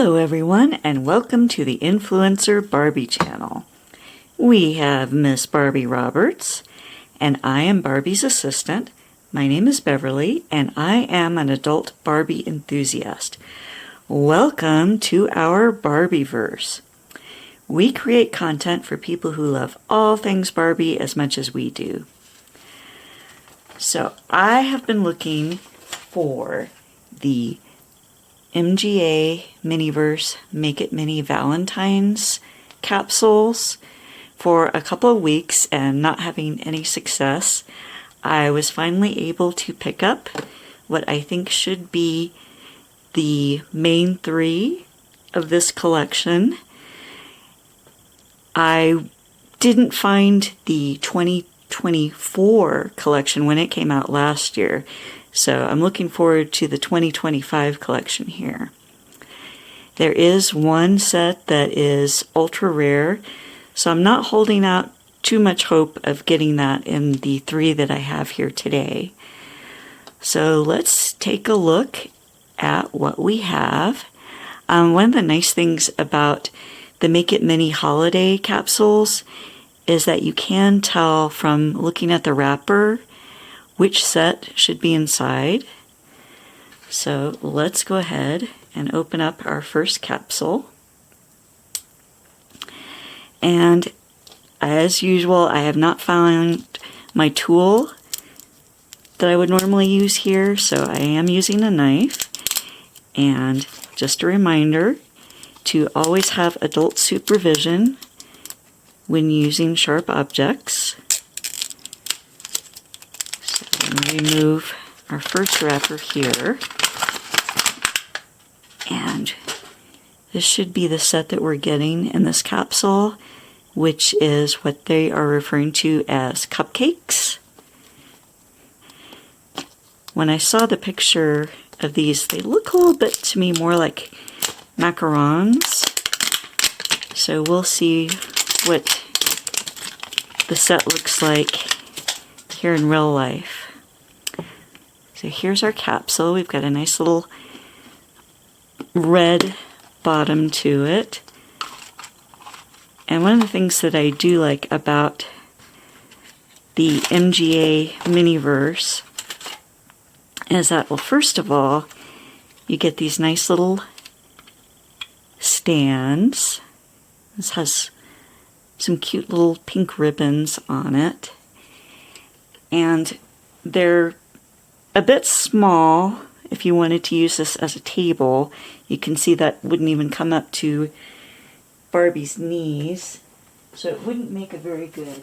Hello everyone, and welcome to the Influencer Barbie channel. We have Miss Barbie Roberts, and I am Barbie's assistant. My name is Beverly, and I am an adult Barbie enthusiast. Welcome to our Barbieverse. We create content for people who love all things Barbie as much as we do. So I have been looking for the MGA Miniverse Make It Mini Valentines capsules for a couple of weeks, and not having any success, I was finally able to pick up what I think should be the main three of this collection. I didn't find the 2024 collection when it came out last year, so I'm looking forward to the 2025 collection here. There is one set that is ultra rare, so I'm not holding out too much hope of getting that in the three that I have here today. So let's take a look at what we have. One of the nice things about the Make It Mini holiday capsules is that you can tell from looking at the wrapper which set should be inside. So let's go ahead and open up our first capsule. And as usual, I have not found my tool that I would normally use here, so I am using a knife. And just a reminder to always have adult supervision when using sharp objects. Remove our first wrapper here, and this should be the set that we're getting in this capsule, which is what they are referring to as cupcakes. When I saw the picture of these, they look a little bit to me more like macarons, so we'll see what the set looks like here in real life. So here's our capsule. We've got a nice little red bottom to it. And one of the things that I do like about the MGA Miniverse is that, well, first of all, you get these nice little stands. This has some cute little pink ribbons on it. And they're a bit small. If you wanted to use this as a table, you can see that wouldn't even come up to Barbie's knees, so it wouldn't make a very good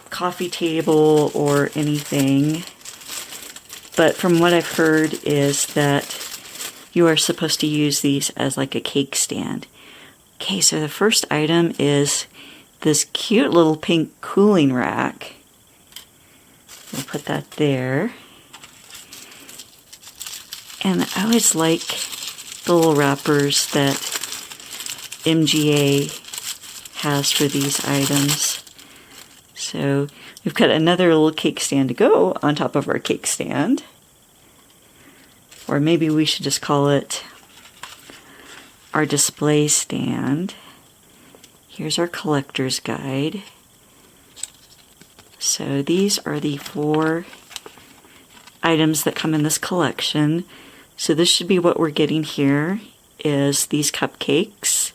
coffee table or anything. But from what I've heard is that you are supposed to use these as like a cake stand. Okay, so the first item is this cute little pink cooling rack. We'll put that there. And I always like the little wrappers that MGA has for these items. So we've got another little cake stand to go on top of our cake stand. Or maybe we should just call it our display stand. Here's our collector's guide. So these are the 4 items that come in this collection. So this should be what we're getting here, is these cupcakes.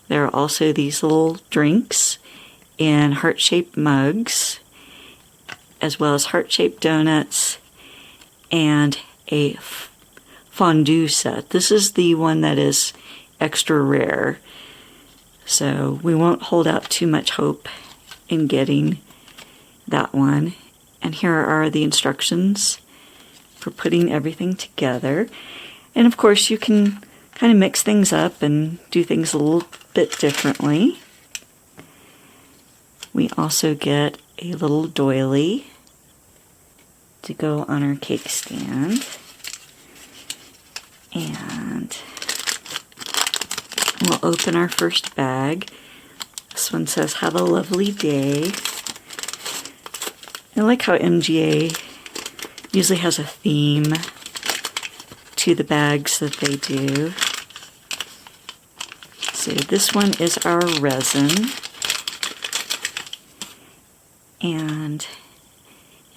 There are also these little drinks in heart-shaped mugs, as well as heart-shaped donuts, and a fondue set. This is the one that is extra rare, so we won't hold out too much hope in getting that one. And here are the instructions for putting everything together. And of course you can kind of mix things up and do things a little bit differently. We also get a little doily to go on our cake stand. And we'll open our first bag. This one says, "Have a lovely day." I like how MGA usually has a theme to the bags that they do. So this one is our resin. And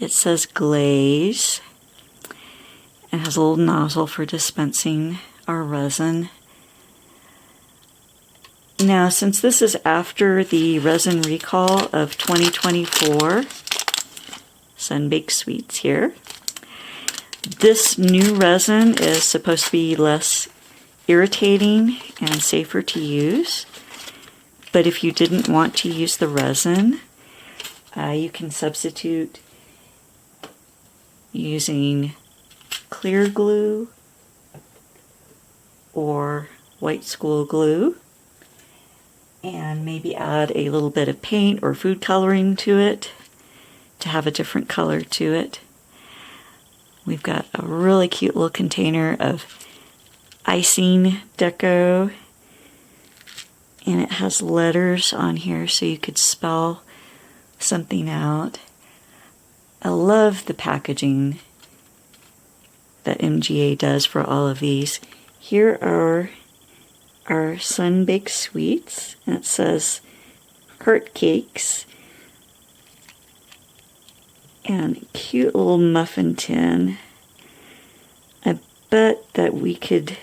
it says glaze. It has a little nozzle for dispensing our resin. Now, since this is after the resin recall of 2024, Sun-Baked Sweets here, this new resin is supposed to be less irritating and safer to use. But if you didn't want to use the resin, you can substitute using clear glue or white school glue, and maybe add a little bit of paint or food coloring to it to have a different color to it. We've got a really cute little container of icing deco, and it has letters on here so you could spell something out. I love the packaging that MGA does for all of these. Here are our Sun-Baked Sweets, and it says heart cakes, and a cute little muffin tin. I bet that we could,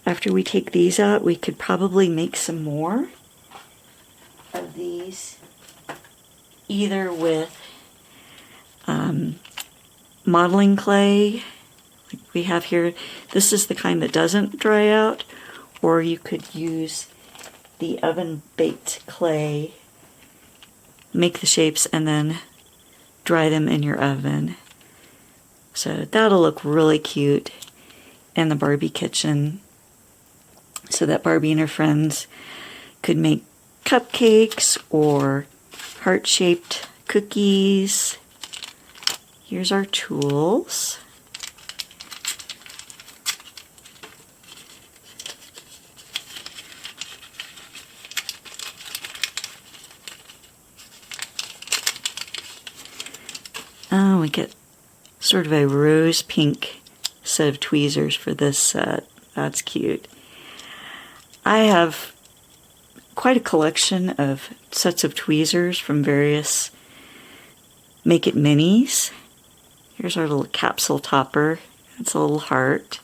after we take these out, we could probably make some more of these, either with modeling clay like we have here. This is the kind that doesn't dry out, or you could use the oven baked clay, make the shapes, and then dry them in your oven. So that'll look really cute in the Barbie kitchen, so that Barbie and her friends could make cupcakes or heart-shaped cookies. Here's our tools. Oh, we get sort of a rose pink set of tweezers for this set. That's cute. I have quite a collection of sets of tweezers from various Make It Minis. Here's our little capsule topper. It's a little heart,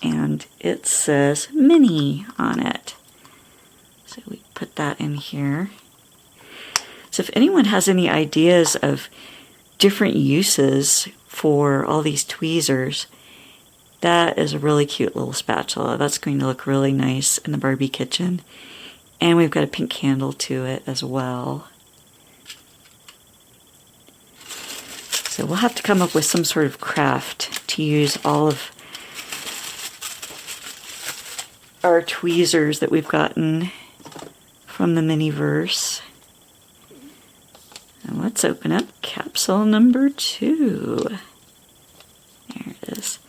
and it says Mini on it. So we put that in here. So if anyone has any ideas of different uses for all these tweezers, that is a really cute little spatula. That's going to look really nice in the Barbie kitchen. And we've got a pink handle to it as well. So we'll have to come up with some sort of craft to use all of our tweezers that we've gotten from the Miniverse. And let's open up capsule number 2. There it is.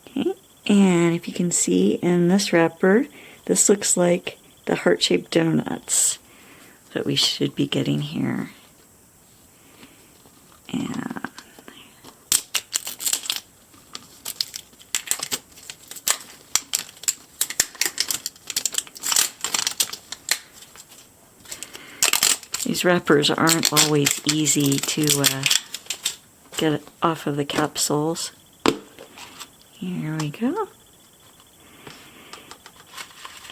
Okay, and if you can see in this wrapper, this looks like the heart-shaped donuts that we should be getting here. And these wrappers aren't always easy to get off of the capsules. Here we go.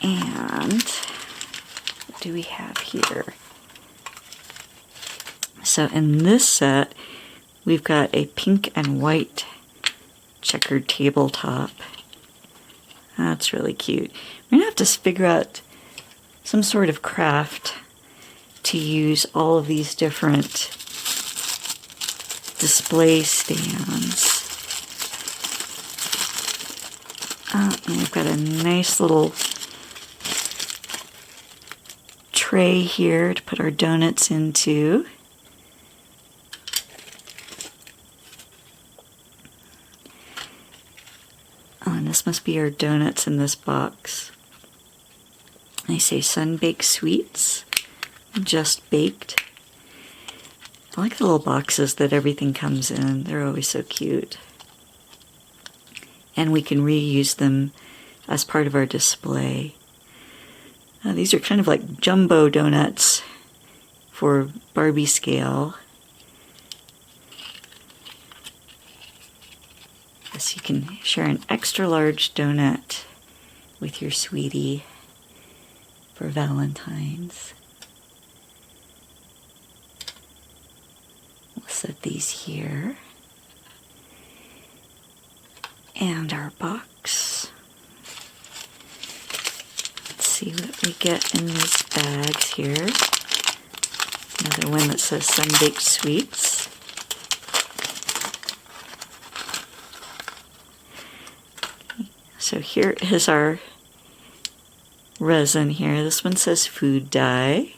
And what do we have here? So in this set, we've got a pink and white checkered tabletop. That's really cute. We're going to have to figure out some sort of craft to use all of these different display stands. And we've got a nice little tray here to put our donuts into. Oh, and this must be our donuts in this box. They say Sun-Baked Sweets Just Baked. I like the little boxes that everything comes in. They're always so cute. And we can reuse them as part of our display. These are kind of like jumbo donuts for Barbie scale. So you can share an extra large donut with your sweetie for Valentines. We'll set these here. And our box. Let's see what we get in these bags here. Another one that says Sun-Baked Sweets. So here is our resin here. This one says Food Dye.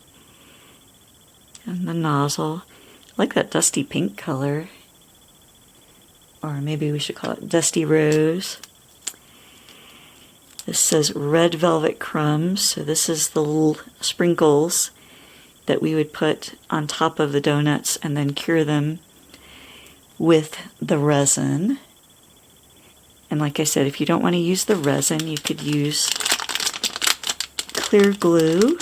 And the nozzle. I like that dusty pink color. Or maybe we should call it Dusty Rose. This says Red Velvet Crumbs. So this is the little sprinkles that we would put on top of the donuts and then cure them with the resin. And like I said, if you don't want to use the resin, you could use clear glue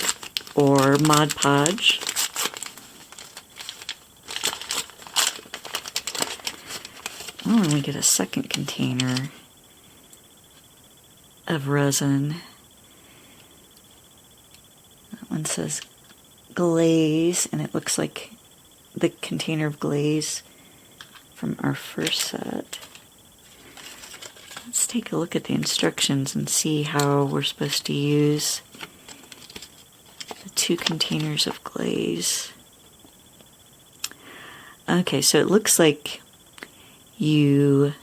or Mod Podge. Oh, and we get a second container of resin. That one says Glaze, and it looks like the container of glaze from our first set. Let's take a look at the instructions and see how we're supposed to use the 2 containers of glaze. Okay, so it looks like you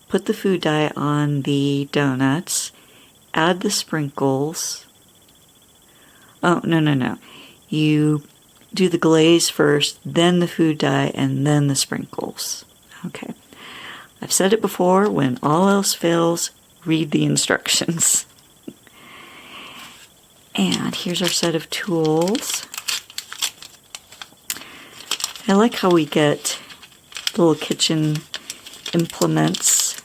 put the food dye on the donuts, add the sprinkles. Oh, no. You do the glaze first, then the food dye, and then the sprinkles. Okay. I've said it before, when all else fails, read the instructions. And here's our set of tools. I like how we get little kitchen implements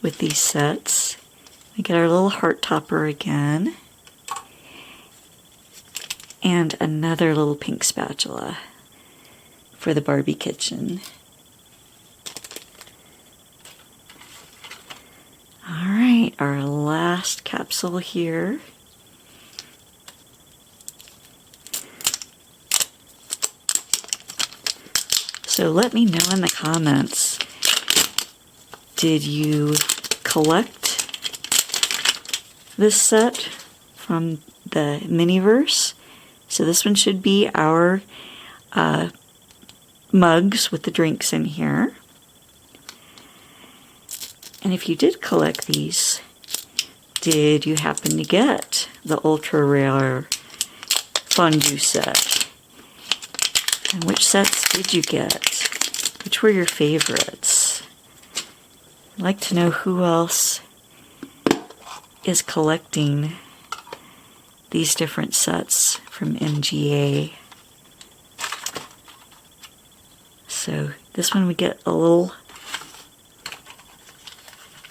with these sets. We get our little heart topper again. And another little pink spatula for the Barbie kitchen. Alright, our last capsule here. So let me know in the comments, did you collect this set from the Miniverse? So this one should be our mugs with the drinks in here. And if you did collect these, did you happen to get the ultra rare fondue set? And which sets did you get? Which were your favorites? I'd like to know who else is collecting these different sets from MGA. So this one we get a little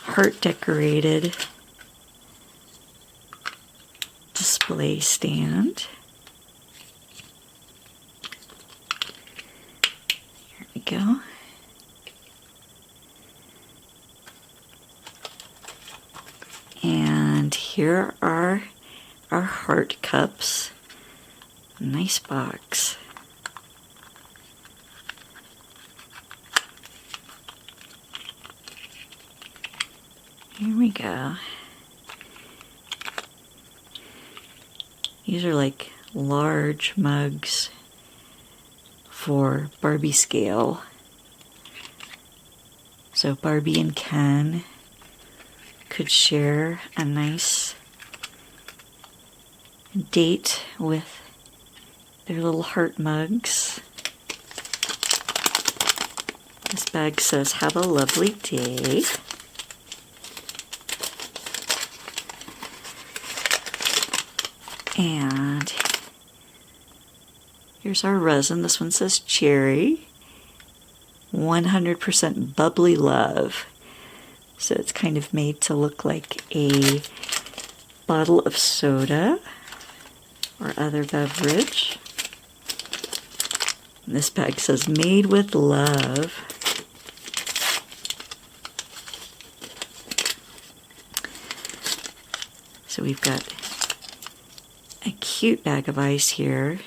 heart decorated display stand. Here we go. And here are our heart cups. Nice box. Here we go. These are like large mugs for Barbie scale. So Barbie and Ken could share a nice date with their little heart mugs. This bag says, "Have a lovely day." And Here's our resin. This one says cherry. 100% bubbly love. So it's kind of made to look like a bottle of soda or other beverage. And this bag says made with love. So we've got a cute bag of ice here.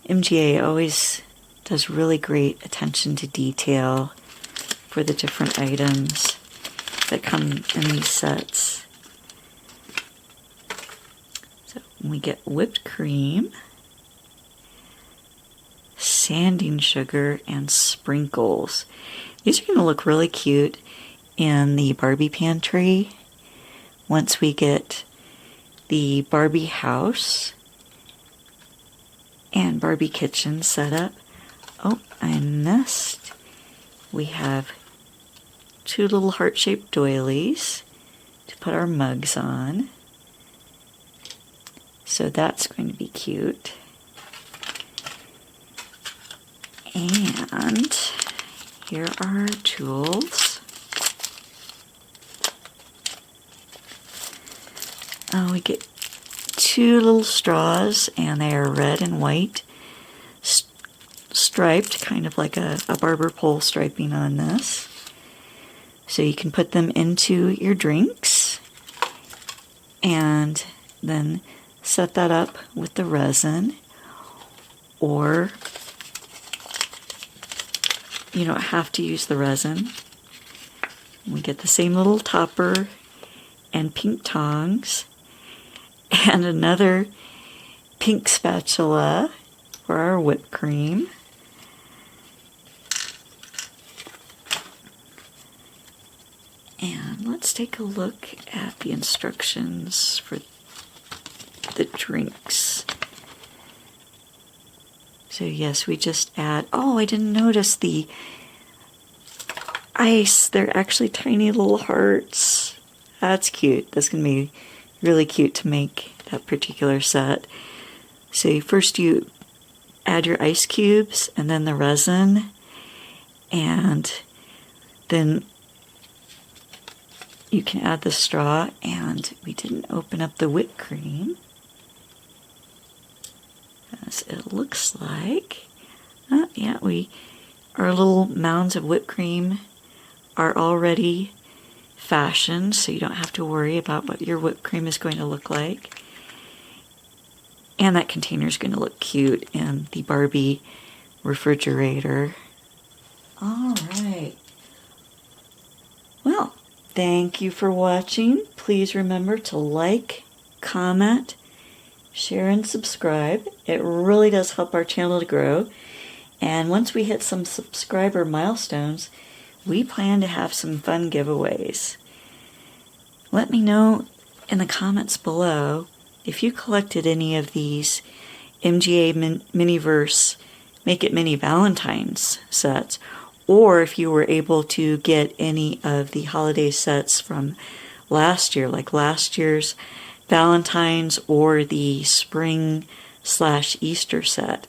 MGA always does really great attention to detail for the different items that come in these sets. So we get whipped cream, sanding sugar, and sprinkles. These are going to look really cute in the Barbie pantry once we get the Barbie house and Barbie kitchen set up. Oh, I missed. We have 2 little heart-shaped doilies to put our mugs on. So that's going to be cute. And here are our tools. We get 2 little straws, and they are red and white, striped, kind of like a barber pole striping on this. So you can put them into your drinks and then set that up with the resin, or you don't have to use the resin. We get the same little topper and pink tongs and another pink spatula for our whipped cream. And let's take a look at the instructions for the drinks. So yes, we just add, oh, I didn't notice the ice. They're actually tiny little hearts. That's cute. That's going to be really cute to make that particular set. So first you add your ice cubes and then the resin, and then you can add the straw, and we didn't open up the whipped cream, as it looks like. Yeah, our little mounds of whipped cream are already fashioned, so you don't have to worry about what your whipped cream is going to look like. And that container is going to look cute in the Barbie refrigerator. All right. Well, thank you for watching. Please remember to like, comment, share, and subscribe. It really does help our channel to grow. And once we hit some subscriber milestones, we plan to have some fun giveaways. Let me know in the comments below if you collected any of these MGA Miniverse Make It Mini Valentines sets, or if you were able to get any of the holiday sets from last year, like last year's Valentines or the spring/Easter set.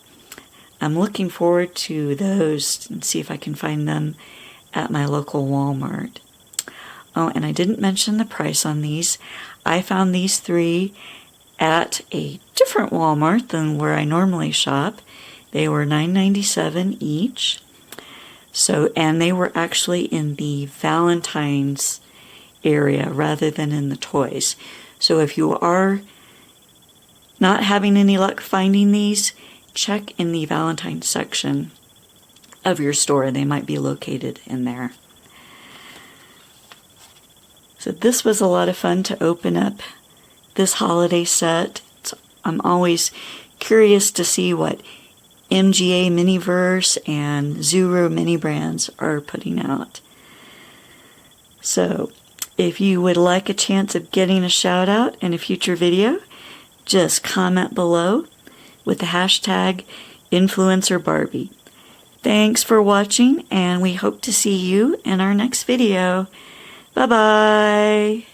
I'm looking forward to those and see if I can find them at my local Walmart. Oh, and I didn't mention the price on these. I found these 3 at a different Walmart than where I normally shop. They were $9.97 each. So, and they were actually in the Valentines area rather than in the toys. So if you are not having any luck finding these, check in the Valentine section of your store. They might be located in there. So this was a lot of fun to open up this holiday set. I'm always curious to see what MGA Miniverse and Zuru Mini Brands are putting out. So if you would like a chance of getting a shout out in a future video, just comment below with the hashtag InfluencerBarbie. Thanks for watching, and we hope to see you in our next video. Bye-bye.